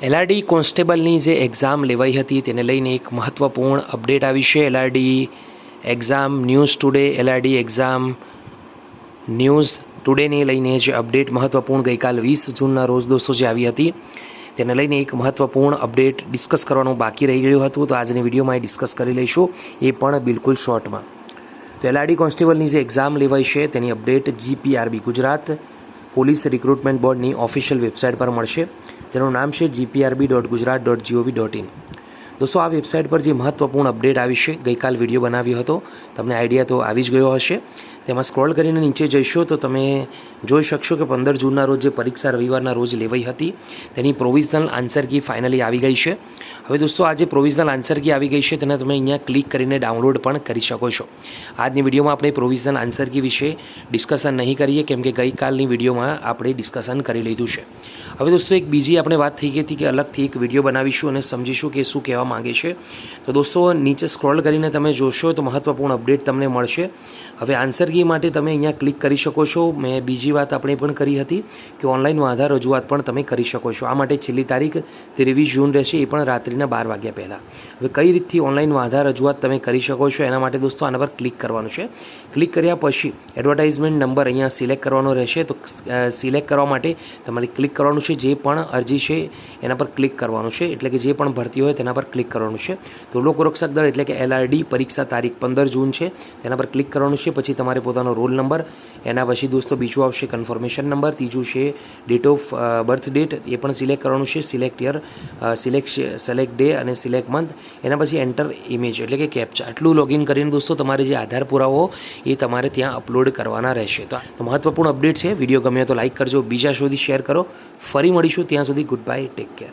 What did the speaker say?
LRD કોન્સ્ટેબલની જે exam લેવાઈ હતી તેને લઈને એક મહત્ત્વપૂર્ણ અપડેટ આવી છે. LRD exam news today LRD exam news ટુડેને લઈને જે અપડેટ મહત્ત્વપૂર્ણ ગઈકાલ 20 જૂનના રોજ દોસ્તો જે આવી હતી તેને લઈને એક મહત્ત્વપૂર્ણ અપડેટ ડિસ્કસ કરવાનું બાકી રહી ગયું હતું, તો આજની વિડીયોમાં એ ડિસ્કસ કરી લઈશું, એ પણ બિલકુલ શોર્ટમાં. તો એલઆરડી કોન્સ્ટેબલની જે એક્ઝામ લેવાઈ છે તેની update GPRB Gujarat police recruitment બોર્ડની ઓફિશિયલ વેબસાઇટ પર મળશે, જેનું નામ છે gprb.gujarat.gov.in. દોસ્તો, આ વેબસાઇટ પર જે મહત્ત્વપૂર્ણ અપડેટ આવી છે, ગઈકાલ વિડીયો બનાવ્યો હતો, તમને આઈડિયા તો આવી જ ગયો હશે. તેમાં સ્ક્રોલ કરીને નીચે જઈશો તો તમે જોઈ શકશો કે 15 જૂનના રોજ જે પરીક્ષા રવિવારના રોજ લેવાઈ હતી તેની પ્રોવિઝનલ આન્સર કી ફાઇનલી આવી ગઈ છે. હવે દોસ્તો, આ જે પ્રોવિઝનલ આન્સર કી આવી ગઈ છે તેને તમે અહીંયા ક્લિક કરીને ડાઉનલોડ પણ કરી શકો છો. આજની વિડીયોમાં આપણે પ્રોવિઝનલ આન્સર કી વિશે ડિસ્કશન નહીં કરીએ, કેમ કે ગઈકાલની વિડીયોમાં આપણે ડિસ્કશન કરી લીધું છે. હવે દોસ્તો, એક બીજી આપણે વાત થઈ ગઈ હતી કે અલગથી એક વિડીયો બનાવીશું અને સમજીશું કે શું કહેવા માગે છે. તો દોસ્તો, નીચે સ્ક્રોલ કરીને તમે જોશો તો મહત્ત્વપૂર્ણ અપડેટ તમને મળશે. હવે આન્સર કી માટે તમે અહીંયા ક્લિક કરી શકો છો. મેં બીજી વાત આપણે પણ કરી હતી કે ઓનલાઈન વાંધા રજૂઆત પણ તમે કરી શકો છો. આ માટે છેલ્લી તારીખ 23 જૂન રહેશે, એ પણ રાત્રિના 12 વાગ્યા પહેલાં. હવે કઈ રીતથી ઓનલાઈન વાંધા રજૂઆત તમે કરી શકો છો એના માટે દોસ્તો આના પર ક્લિક કરવાનું છે. ક્લિક કર્યા પછી એડવર્ટાઇઝમેન્ટ નંબર અહીંયા સિલેક્ટ કરવાનો રહેશે. તો સિલેક્ટ કરવા માટે તમારે ક્લિક કરવાનું છે, જે પણ અરજી છે એના પર ક્લિક કરવાનું છે, એટલે કે જે પણ ભરતી હોય તેના પર ક્લિક કરવાનું છે. તો લોકરક્ષક દળ એટલે કે એલઆરડી પરીક્ષા તારીખ 15 જૂન છે, તેના પર ક્લિક કરવાનું છે. પછી તમારે પોતાનો રોલ નંબર, એના પછી દોસ્તો બીજું આવશે કન્ફર્મેશન નંબર, ત્રીજું છે ડેટ ઓફ બર્થ ડેટ, એ પણ સિલેક્ટ કરવાનું છે. સિલેક્ટ યર, સિલેક્ટ ડે અને સિલેક્ટ મંથ, એના પછી એન્ટર ઇમેજ એટલે કે કેપ્ચા. આટલું લોગિન કરીને દોસ્તો તમારે જે આધાર પુરાવો એ તમારે ત્યાં અપલોડ કરવાના રહેશે. તો મહત્ત્વપૂર્ણ અપડેટ છે. વિડીયો ગમ્યો તો લાઇક કરજો, બીજા સુધી શેર કરો. ફરી મળીશું, ત્યાં સુધી ગુડ બાય, ટેક કેર.